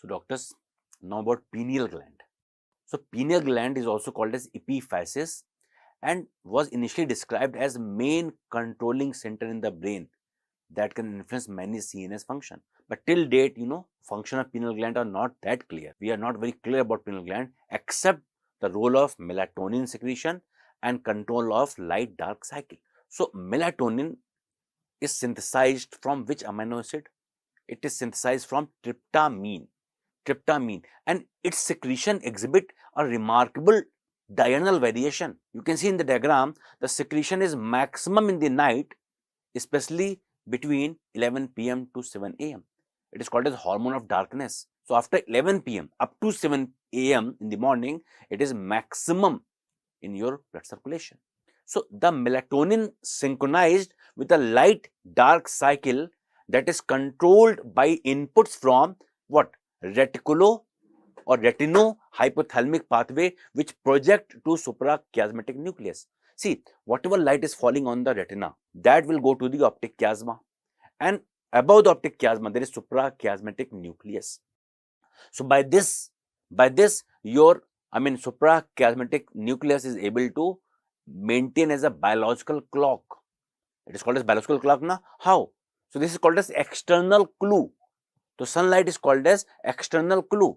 So doctors, now about pineal gland. So pineal gland is also called as epiphysis and was initially described as main controlling center in the brain that can influence many CNS function. But till date, function of pineal gland are not that clear. We are not very clear about pineal gland except the role of melatonin secretion and control of light-dark cycle. So melatonin is synthesized from which amino acid? It is synthesized from tryptamine, and its secretion exhibit a remarkable diurnal variation. You can see in the diagram, the secretion is maximum in the night, especially between 11 p.m. to 7 a.m. It is called as hormone of darkness. So after 11 p.m. up to 7 a.m. in the morning, it is maximum in your blood circulation. So the melatonin synchronized with a light-dark cycle that is controlled by inputs from what? Reticulo or retino-hypothalamic pathway which project to suprachiasmatic nucleus. See, whatever light is falling on the retina, that will go to the optic chiasma, and above the optic chiasma there is suprachiasmatic nucleus. So by this your suprachiasmatic nucleus is able to maintain as a biological clock. It is called as biological clock now. How? So this is called as external clue. So sunlight is called as external clue.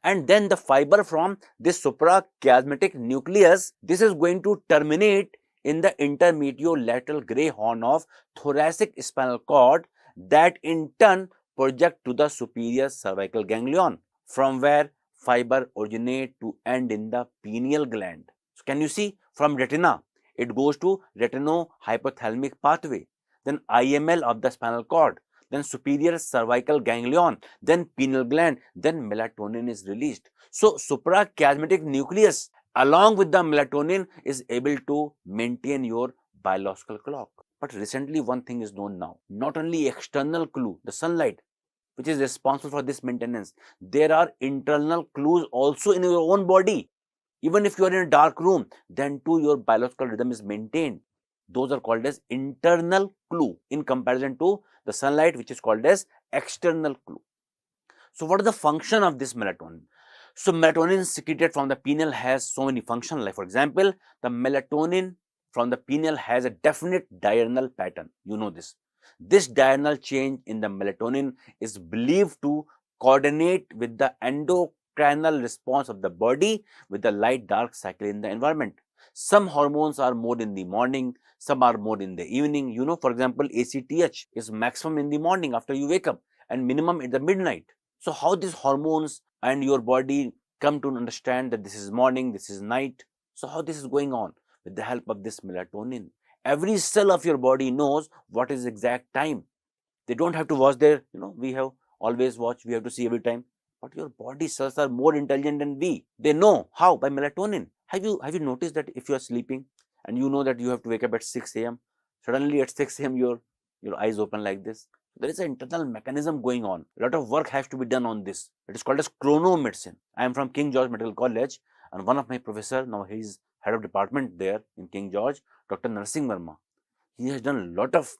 And then the fiber from this suprachiasmatic nucleus, this is going to terminate in the intermediolateral gray horn of thoracic spinal cord that in turn project to the superior cervical ganglion, from where fiber originate to end in the pineal gland. So can you see, from retina, it goes to retino-hypothalamic pathway, then IML of the spinal cord, then superior cervical ganglion, then pineal gland, then melatonin is released. So suprachiasmatic nucleus along with the melatonin is able to maintain your biological clock. But recently one thing is known now, not only external clue, the sunlight, which is responsible for this maintenance, there are internal clues also in your own body. Even if you are in a dark room, then too your biological rhythm is maintained. Those are called as internal clue in comparison to the sunlight, which is called as external clue. So what is the function of this melatonin? So melatonin secreted from the pineal has so many functions. Like for example, the melatonin from the pineal has a definite diurnal pattern. You know this. This diurnal change in the melatonin is believed to coordinate with the endocrinal response of the body with the light-dark cycle in the environment. Some hormones are more in the morning, some are more in the evening. For example, ACTH is maximum in the morning after you wake up and minimum at the midnight. So how these hormones and your body come to understand that this is morning, this is night? So how this is going on? With the help of this melatonin. Every cell of your body knows what is exact time. They don't have to watch their, we have always watch, we have to see every time. But your body cells are more intelligent than we. They know how? By melatonin. Have you noticed that if you are sleeping and you know that you have to wake up at 6 a.m., suddenly at 6 a.m. your eyes open like this? There is an internal mechanism going on. A lot of work has to be done on this. It is called as Chronomedicine. I am from King George Medical College, and one of my professor, now he is head of department there in King George, Dr. Narsingh Verma. He has done a lot of,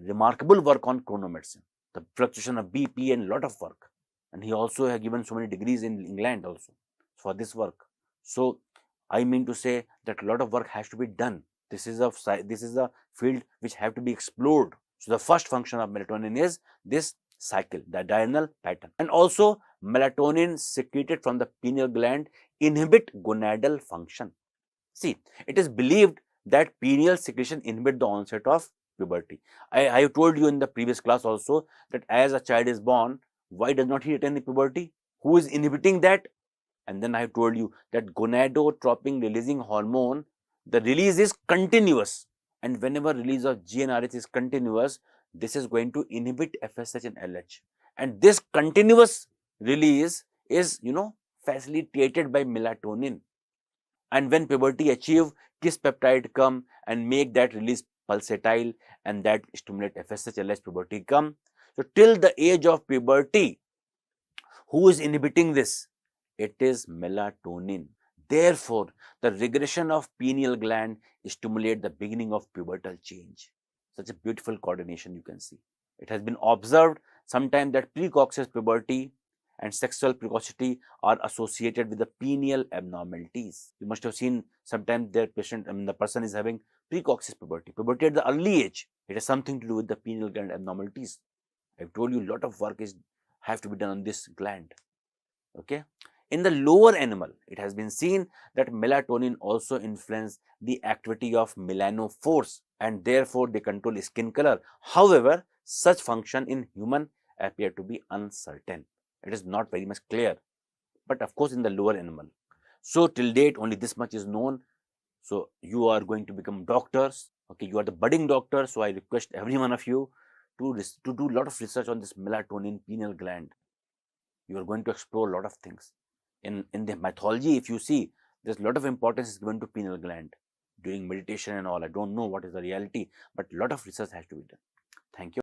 remarkable work on chronomedicine, the fluctuation of BP and a lot of work. And he also has given so many degrees in England also for this work. So I mean to say that a lot of work has to be done. This is a field which have to be explored. So the first function of melatonin is this cycle, the diurnal pattern. And also melatonin secreted from the pineal gland inhibit gonadal function. See, it is believed that pineal secretion inhibit the onset of puberty. I have told you in the previous class also that as a child is born, why does not he attain the puberty? Who is inhibiting that? And then I have told you that gonadotropin releasing hormone, the release is continuous. And whenever release of GnRH is continuous, this is going to inhibit FSH and LH. And this continuous release is, facilitated by melatonin. And when puberty achieve, kiss peptide come and make that release pulsatile, and that stimulate FSH, LH, puberty come. So till the age of puberty, who is inhibiting this? It is melatonin. Therefore, the regression of pineal gland stimulate the beginning of pubertal change. Such a beautiful coordination you can see. It has been observed sometimes that precocious puberty and sexual precocity are associated with the pineal abnormalities. You must have seen sometimes their patient, the person is having precocious puberty, puberty at the early age. It has something to do with the pineal gland abnormalities. I've told you a lot of work have to be done on this gland. Okay. In the lower animal, it has been seen that melatonin also influences the activity of melanophores and therefore they control skin color. However, such function in human appear to be uncertain. It is not very much clear, but of course in the lower animal. So till date only this much is known. So you are going to become doctors. Okay, you are the budding doctor. So I request every one of you to do a lot of research on this melatonin pineal gland. You are going to explore a lot of things. In the mythology, if you see, there's a lot of importance is given to pineal gland during meditation and all. I don't know what is the reality, but a lot of research has to be done. Thank you.